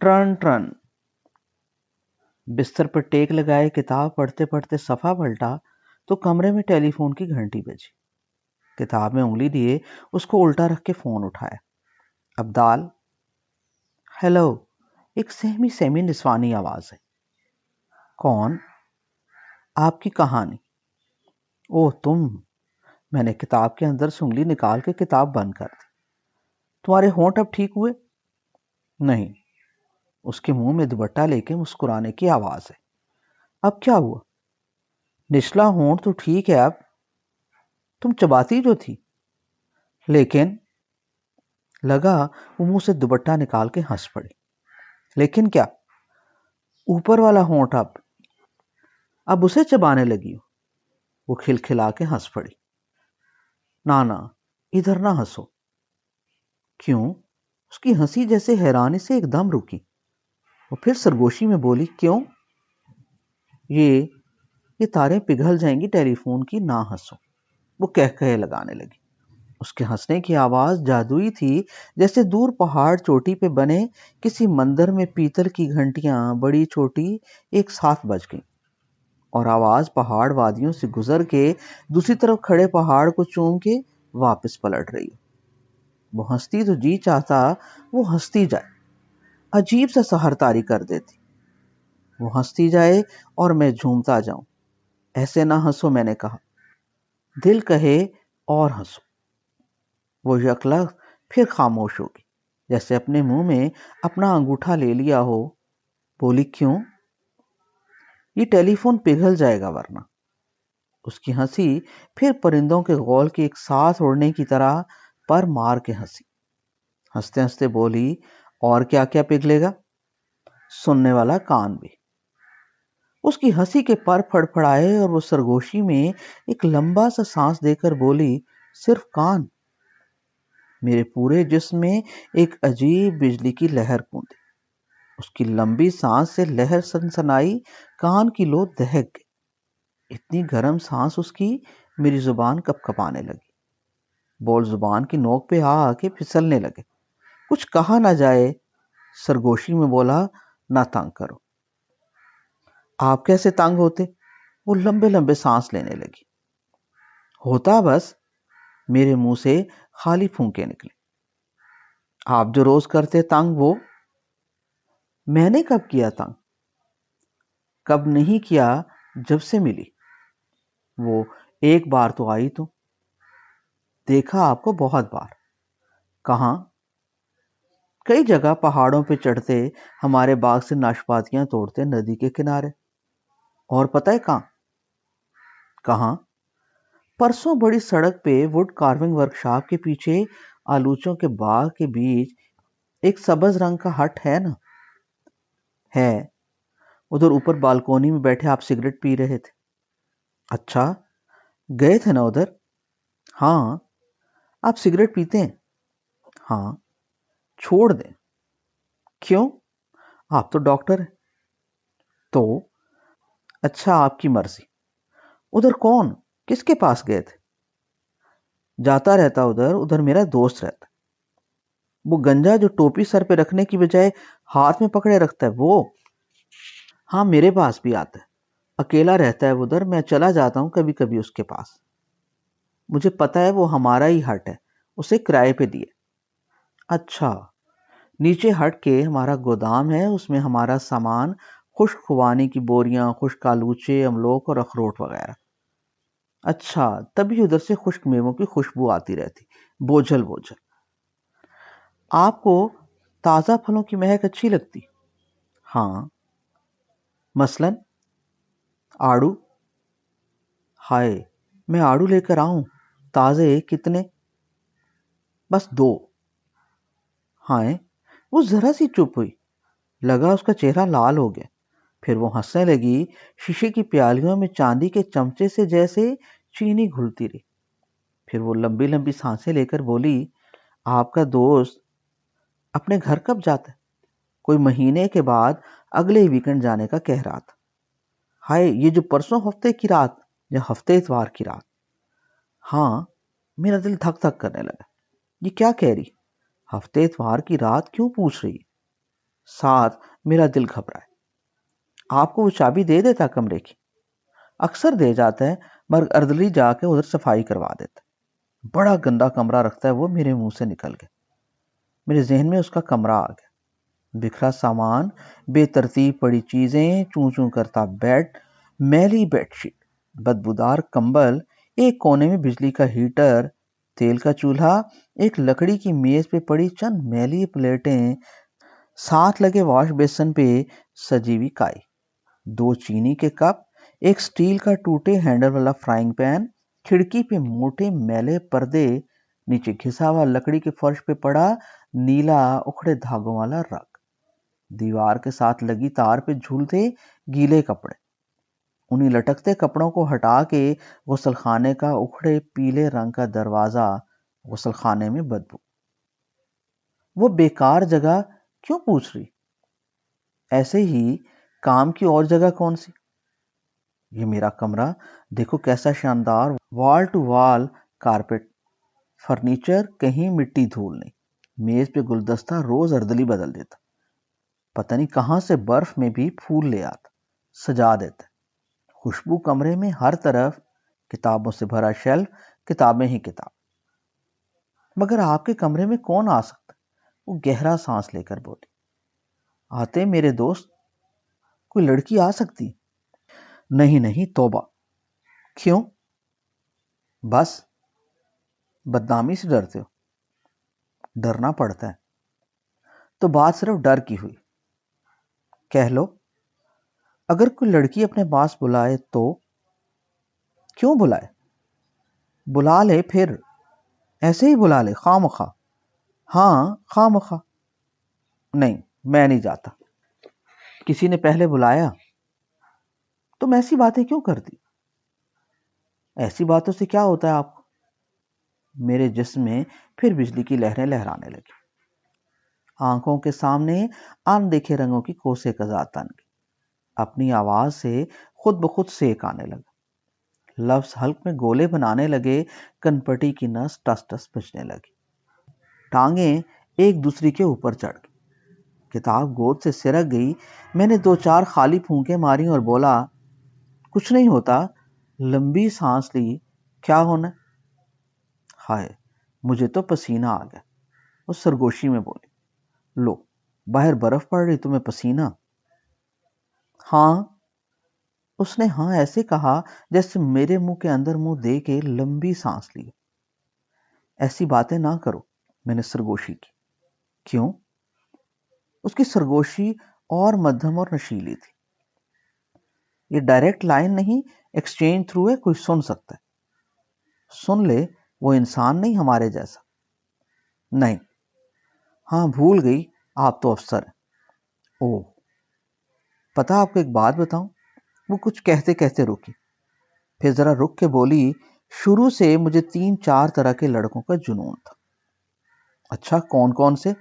Turn turn. بستر پر ٹیک لگائے کتاب پڑھتے پڑھتے صفحہ پلٹا تو کمرے میں ٹیلی فون کی گھنٹی بجی۔ کتاب میں انگلی دیے اس کو الٹا رکھ کے فون اٹھایا۔ ابدال۔ ہیلو۔ ایک سہمی سیمی نسوانی آواز ہے۔ کون؟ آپ کی کہانی۔ اوہ تم۔ میں نے کتاب کے اندر سے انگلی نکال کے کتاب بند کر دی۔ تمہارے ہونٹ اب ٹھیک ہوئے؟ نہیں۔ اس کے منہ میں دوپٹہ لے کے مسکرانے کی آواز ہے۔ اب کیا ہوا؟ نچلا ہونٹ تو ٹھیک ہے اب۔ تم چباتی جو تھی۔ لیکن لگا وہ منہ سے دوپٹہ نکال کے ہنس پڑی۔ لیکن کیا؟ اوپر والا ہونٹ اب اسے چبانے لگی ہو۔ وہ کھلکھلا کے ہنس پڑی۔ نانا ادھر نہ ہنسو۔ کیوں؟ اس کی ہنسی جیسے حیرانی سے ایک دم رکی۔ وہ پھر سرگوشی میں بولی، کیوں؟ یہ تاریں پگھل جائیں گی ٹیلی فون کی، نہ ہنسو۔ وہ کہے لگانے لگی۔ اس کے ہنسنے کی آواز جادوئی تھی، جیسے دور پہاڑ چوٹی پہ بنے کسی مندر میں پیتل کی گھنٹیاں بڑی چھوٹی ایک ساتھ بج گئیں، اور آواز پہاڑ وادیوں سے گزر کے دوسری طرف کھڑے پہاڑ کو چوم کے واپس پلٹ رہی۔ وہ ہنستی تو جی چاہتا وہ ہنستی جائے، عجیب سا سحر طاری کر دیتی۔ وہ ہنستی جائے اور میں جھومتا جاؤں۔ ایسے نہ ہنسو، میں نے کہا۔ دل کہے اور ہنسو۔ وہ یکلخت پھر خاموش ہوگی، جیسے اپنے منہ میں اپنا انگوٹھا لے لیا ہو۔ بولی، کیوں؟ یہ ٹیلی فون پگھل جائے گا ورنہ۔ اس کی ہنسی پھر پرندوں کے غول کے ایک ساتھ اڑنے کی طرح پر مار کے ہنسی۔ ہنستے ہنستے بولی، اور کیا کیا پگھلے گا؟ سننے والا کان بھی۔ اس کی ہنسی کے پر پھڑ پھڑائے اور وہ سرگوشی میں ایک لمبا سا سانس دے کر بولی، صرف کان؟ میرے پورے جسم میں ایک عجیب بجلی کی لہر کوندی۔ اس کی لمبی سانس سے لہر سنسنائی، کان کی لو دہک گئی۔ اتنی گرم سانس اس کی، میری زبان کپ کپانے لگی۔ بول زبان کی نوک پہ آ کے پھسلنے لگے۔ کچھ کہا نہ جائے۔ سرگوشی میں بولا، نہ تنگ کرو۔ آپ کیسے تنگ ہوتے؟ وہ لمبے لمبے سانس لینے لگی۔ ہوتا بس، میرے منہ سے خالی پھونکے نکلے۔ آپ جو روز کرتے تنگ، وہ میں نے کب کیا تنگ؟ کب نہیں کیا، جب سے ملی۔ وہ ایک بار تو آئی تو دیکھا آپ کو بہت بار۔ کہاں؟ کئی جگہ پہاڑوں پہ چڑھتے، ہمارے باغ سے ناشپاتیاں توڑتے ندی کے کنارے۔ اور پتہ ہے کہاں؟ کہاں؟ پرسوں بڑی سڑک پہ ووڈ کارونگ ورکشاپ کے پیچھے آلوچوں کے باغ کے بیچ ایک سبز رنگ کا ہٹ ہے نا؟ ہے۔ ادھر اوپر بالکونی میں بیٹھے آپ سگریٹ پی رہے تھے۔ اچھا، گئے تھے نا ادھر؟ ہاں۔ آپ سگریٹ پیتے ہیں؟ ہاں۔ چھوڑ دیں۔ کیوں؟ آپ تو ڈاکٹر ہیں۔ تو اچھا، آپ کی مرضی۔ ادھر کون، کس کے پاس گئے تھے؟ جاتا رہتا ادھر میرا دوست رہتا۔ وہ گنجا جو ٹوپی سر پہ رکھنے کی بجائے ہاتھ میں پکڑے رکھتا ہے، وہ؟ ہاں، میرے پاس بھی آتا ہے۔ اکیلا رہتا ہے ادھر، میں چلا جاتا ہوں کبھی کبھی اس کے پاس۔ مجھے پتا ہے وہ ہمارا ہی ہٹ ہے، اسے کرائے پہ دیے۔ اچھا۔ نیچے ہٹ کے ہمارا گودام ہے، اس میں ہمارا سامان، خشک خوبانی کی بوریاں، خشک آلوچے، املوک اور اخروٹ وغیرہ۔ اچھا، تبھی ادھر سے خشک میووں کی خوشبو آتی رہتی، بوجھل بوجھل۔ آپ کو تازہ پھلوں کی مہک اچھی لگتی؟ ہاں۔ مثلاً آڑو؟ ہائے، میں آڑو لے کر آؤں؟ تازے کتنے؟ بس 2۔ ہائے، وہ ذرا سی چپ ہوئی، لگا اس کا چہرہ لال ہو گیا۔ پھر وہ ہنسنے لگی، شیشے کی پیالیوں میں چاندی کے چمچے سے جیسے چینی گھلتی رہی۔ پھر وہ لمبی لمبی سانسیں لے کر بولی، آپ کا دوست اپنے گھر کب جاتا ہے؟ کوئی مہینے کے بعد، اگلے ویکنڈ جانے کا کہہ رہا تھا۔ ہائے، یہ جو پرسوں ہفتے کی رات یا ہفتے اتوار کی رات؟ ہاں۔ میرا دل دھک دھک کرنے لگا۔ یہ کیا کہہ رہی؟ ہفتے اتوار کی رات کیوں پوچھ رہی؟ ساتھ میرا دل گھبرائے۔ آپ کو وہ چابی دے دیتا کمرے کی؟ اکثر دے جاتا ہے، مگر اردلی جا کے ادھر صفائی کروا دیتا ہے۔ بڑا گندا کمرہ رکھتا ہے وہ، میرے منہ سے نکل گیا۔ میرے ذہن میں اس کا کمرہ آ گیا، بکھرا سامان، بے ترتیب پڑی چیزیں، چوں چوں کرتا بیڈ، میلی بیڈ شیٹ، بدبودار کمبل، ایک کونے میں بجلی کا ہیٹر، تیل کا چولہا، ایک لکڑی کی میز پہ پڑی چند میلی پلیٹیں، ساتھ لگے واش بیسن پہ سجی ہوئی کائی، 2 چینی کے کپ، ایک سٹیل کا ٹوٹے ہینڈل والا فرائنگ پین، کھڑکی پہ موٹے میلے پردے، نیچے گھسا ہوا لکڑی کے فرش پہ پڑا نیلا اکھڑے دھاگوں والا رگ، دیوار کے ساتھ لگی تار پہ جھولتے گیلے کپڑے، انہی لٹکتے کپڑوں کو ہٹا کے غسل خانے کا اکھڑے پیلے رنگ کا دروازہ، غسل خانے میں بدبو۔ وہ بیکار جگہ کیوں پوچھ رہی؟ ایسے ہی کام کی اور جگہ کون سی؟ یہ میرا کمرہ دیکھو کیسا شاندار، وال ٹو وال کارپٹ، فرنیچر کہیں مٹی دھول نہیں، میز پہ گلدستہ روز اردلی بدل دیتا، پتہ نہیں کہاں سے برف میں بھی پھول لے آتا، سجا دیتا، خوشبو کمرے میں ہر طرف، کتابوں سے بھرا شیلف، کتابیں ہی کتاب۔ مگر آپ کے کمرے میں کون آ سکتا؟ وہ گہرا سانس لے کر بولی۔ آتے میرے دوست، کوئی لڑکی آ سکتی؟ نہیں نہیں، توبہ۔ کیوں؟ بس بدنامی سے ڈرتے ہو؟ ڈرنا پڑتا ہے تو بات صرف ڈر کی ہوئی، کہہ لو۔ اگر کوئی لڑکی اپنے پاس بلائے تو؟ کیوں بلائے؟ بلا لے پھر، ایسے ہی بلا لے خواہ مخواہ۔ ہاں خواہ مخواہ۔ نہیں، میں نہیں جاتا۔ کسی نے پہلے بلایا؟ تم ایسی باتیں کیوں کرتی؟ ایسی باتوں سے کیا ہوتا ہے آپ کو؟ میرے جسم میں پھر بجلی کی لہریں لہرانے لگی، آنکھوں کے سامنے اندیکھے رنگوں کی کوسے قزا تن گئی، اپنی آواز سے خود بخود سیک آنے لگا، لفظ حلق میں گولے بنانے لگے، کن پٹی کی نس ٹس ٹس بجنے لگی، ٹانگیں ایک دوسری کے اوپر چڑھ گئی، کتاب گود سے سرک گئی۔ میں نے 2-4 خالی پھونکیں ماری اور بولا، کچھ نہیں ہوتا۔ لمبی سانس لی، کیا ہونا؟ ہائے، مجھے تو پسینہ آ گیا۔ وہ سرگوشی میں بولی، لو، باہر برف پڑ رہی، تمہیں پسینہ؟ ہاں۔ اس نے ہاں ایسے کہا جیسے میرے منہ کے اندر منہ دے کے لمبی سانس لی۔ ایسی باتیں نہ کرو، میں نے سرگوشی کی۔ کیوں؟ اس کی سرگوشی اور مدھم اور نشیلی تھی۔ یہ ڈائریکٹ لائن نہیں، ایکسچینج تھرو ہے، کوئی سن سکتا ہے۔ سن لے، وہ انسان نہیں ہمارے جیسا؟ نہیں۔ ہاں بھول گئی، آپ تو افسر ہیں۔ اوہ، پتا آپ کو ایک بات بتاؤں؟ وہ کچھ کہتے کہتے رکی، پھر ذرا رک کے بولی، شروع سے مجھے 3-4 طرح کے لڑکوں کا جنون تھا۔ اچھا، کون کون سے؟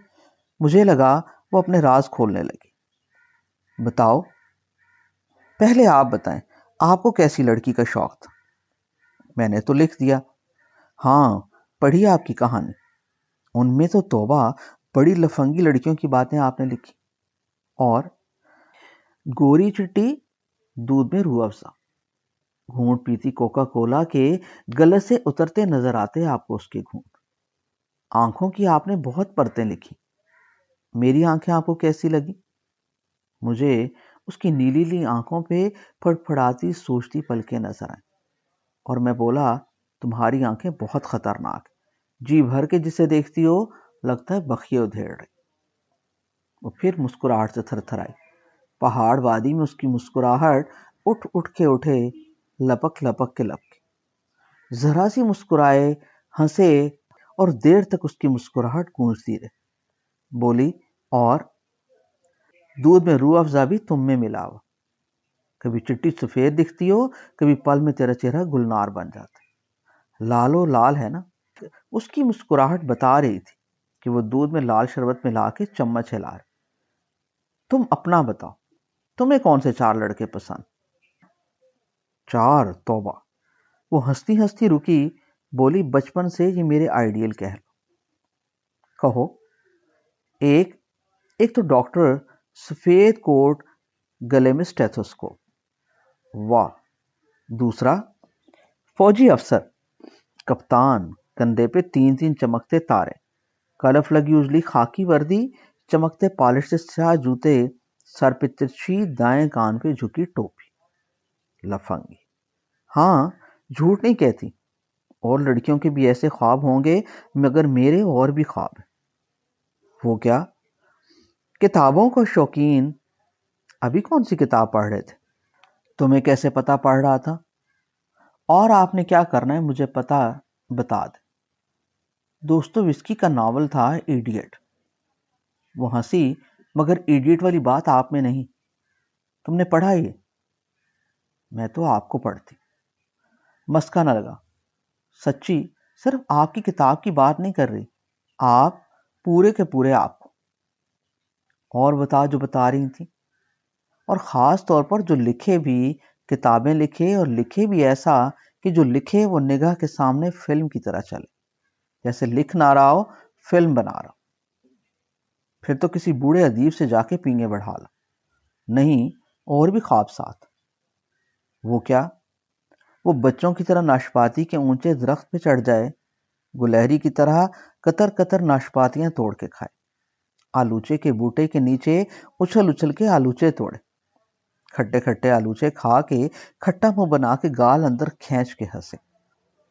مجھے لگا وہ اپنے راز کھولنے لگی۔ بتاؤ۔ پہلے آپ بتائیں، آپ کو کیسی لڑکی کا شوق تھا؟ میں نے تو لکھ دیا۔ ہاں، پڑھی آپ کی کہانی، ان میں تو توبہ، بڑی لفنگی لڑکیوں کی باتیں آپ نے لکھی، اور گوری چٹی، دودھ میں روح افزا، گھونٹ پیتی کوکا کولا کے گلے سے اترتے نظر آتے آپ کو اس کے گھونٹ۔ آنکھوں کی آپ نے بہت پرتیں لکھی، میری آنکھیں آپ کو کیسی لگی؟ مجھے اس کی نیلی لی آنکھوں پہ پھڑپھڑاتی سوچتی پلکیں نظر آئیں، اور میں بولا، تمہاری آنکھیں بہت خطرناک، جی بھر کے جسے دیکھتی ہو لگتا ہے بخیے ادھیڑ رہی۔ وہ پھر مسکراہٹ سے تھر تھر آئی، پہاڑ وادی میں اس کی مسکراہٹ اٹھ اٹھ کے اٹھے، لپک لپک کے لپکے، ذرا سی مسکرائے، ہنسے، اور دیر تک اس کی مسکراہٹ گونجتی رہی۔ بولی، اور دودھ میں روح افزا بھی تم میں ملا ہوا، کبھی چٹی سفید دکھتی ہو، کبھی پل میں تیرا چہرہ گلنار بن جاتا ہے، لالو لال ہے نا۔ اس کی مسکراہٹ بتا رہی تھی کہ وہ دودھ میں لال شربت ملا کے چمچ ہلا رہے۔ تم اپنا بتاؤ، تمہیں کون سے 4 لڑکے پسند؟ 4؟ توبہ۔ وہ ہنستی ہنستی رکی، بولی، بچپن سے یہ میرے آئیڈیل کہہ لو۔ کہو۔ ایک تو ڈاکٹر سفید کوٹ، گلے میں اسٹیتھوسکوپ۔ واہ! دوسرا، فوجی افسر، کپتان، کندھے پہ 3 چمکتے تارے، کلف لگی اجلی خاکی وردی، چمکتے پالش سے سیاہ جوتے، سر پہ ترچھی، دائیں کان پہ جھکی ٹوپی۔ لفنگی: ہاں، جھوٹ نہیں کہتی، اور لڑکیوں کے بھی ایسے خواب ہوں گے، مگر میرے اور بھی خواب ہیں۔ وہ کیا؟ کتابوں کو شوقین۔ ابھی کون سی کتاب پڑھ رہے تھے؟ تمہیں کیسے پتا پڑھ رہا تھا؟ اور آپ نے کیا کرنا ہے مجھے پتا بتا دے۔ دوستویسکی کا ناول تھا ایڈیٹ۔ وہ ہنسی، مگر ایڈیٹ والی بات آپ میں نہیں۔ تم نے پڑھا یہ؟ میں تو آپ کو پڑھتی۔ مسکا نہ لگا۔ سچی، صرف آپ کی کتاب کی بات نہیں کر رہی، آپ پورے کے پورے آپ کو۔ اور بتا جو بتا رہی تھی۔ اور خاص طور پر جو لکھے بھی، کتابیں لکھے اور لکھے بھی ایسا کہ جو لکھے وہ نگاہ کے سامنے فلم کی طرح چلے، جیسے لکھ نہ رہا ہو، فلم بنا رہا ہو۔ پھر تو کسی بوڑھے ادیب سے جا کے پینگے بڑھا لا۔ نہیں، اور بھی خواب ساتھ۔ وہ کیا؟ وہ بچوں کی طرح ناشپاتی کے اونچے درخت پہ چڑھ جائے، گلہری کی طرح قطر قطر ناشپاتیاں توڑ کے کھائے، آلوچے کے بوٹے کے نیچے اچھل اچھل کے آلوچے توڑے، کھٹے کھٹے آلوچے کھا کے کھٹا منہ بنا کے گال اندر کھینچ کے ہنسے،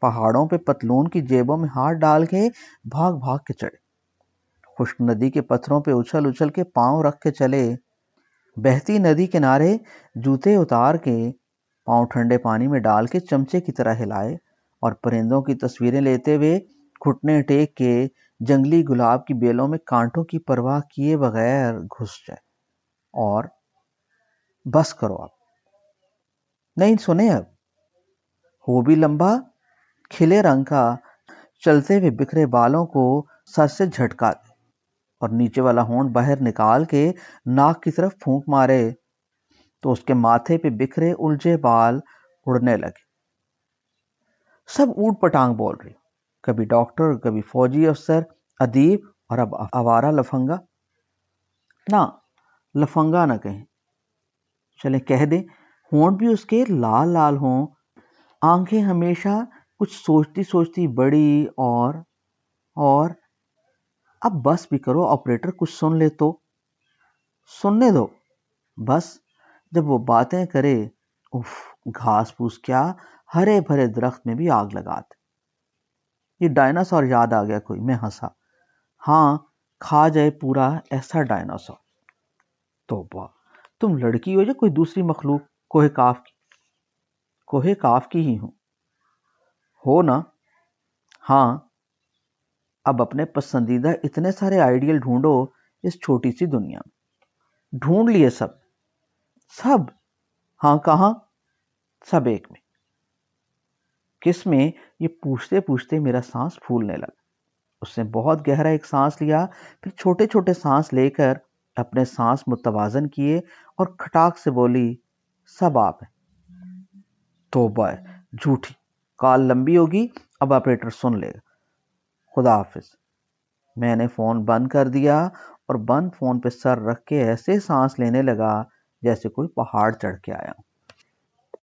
پہاڑوں پہ پتلون کی جیبوں میں ہاتھ ڈال کے بھاگ بھاگ کے چڑھے، خشک ندی کے پتھروں پہ اچھل اچھل کے پاؤں رکھ کے چلے، بہتی ندی کنارے جوتے اتار کے پاؤں ٹھنڈے پانی میں ڈال کے چمچے کی طرح ہلائے، اور پرندوں کی تصویریں لیتے ہوئے گھٹنے ٹیک کے جنگلی گلاب کی بیلوں میں کانٹوں کی پرواہ کیے بغیر گھس جائے۔ اور بس کرو اب۔ نہیں سنے اب۔ ہو بھی لمبا، کھلے رنگ کا، چلتے ہوئے بکھرے بالوں کو سر سے جھٹکا دے، اور نیچے والا ہونٹ باہر نکال کے ناک کی طرف پھونک مارے تو اس کے ماتھے پہ بکھرے الجھے بال اڑنے لگے۔ سب اوٹ پٹانگ بول رہی، کبھی ڈاکٹر، کبھی فوجی افسر، ادیب، اور اب آوارہ لفنگا۔ نہ، لفنگا نہ کہیں، چلیں کہہ دیں ہونٹ بھی اس کے لال لال ہوں، آنکھیں ہمیشہ کچھ سوچتی سوچتی بڑی، اور اب بس بھی کرو، آپریٹر کچھ سن لے تو۔ سننے دو بس، جب وہ باتیں کرے، اف، گھاس پھوس کیا، ہرے بھرے درخت میں بھی آگ لگاتے۔ یہ ڈائناسور یاد آ گیا کوئی، میں ہنسا۔ ہاں، کھا جائے پورا ایسا ڈائناسور۔ توبہ، تم لڑکی ہو یا کوئی دوسری مخلوق؟ کوہ کاف کی؟ کوہ کاف کی ہی ہوں۔ ہو نا؟ ہاں۔ اب اپنے پسندیدہ اتنے سارے آئیڈیل ڈھونڈو اس چھوٹی سی دنیا میں۔ ڈھونڈ لیے سب؟ سب؟ ہاں کہاں؟ سب ایک میں۔ کس میں؟ یہ پوچھتے پوچھتے میرا سانس پھولنے لگا۔ اس نے بہت گہرا ایک سانس لیا، پھر چھوٹے چھوٹے سانس لے کر اپنے سانس متوازن کیے، اور کھٹاک سے بولی، سب آپ ہیں۔ توبہ، جھوٹی، کال لمبی ہوگی، اب آپریٹر سن لے گا۔ خدا حافظ۔ میں نے فون بند کر دیا، اور بند فون پہ سر رکھ کے ایسے سانس لینے لگا جیسے کوئی پہاڑ چڑھ کے آیا۔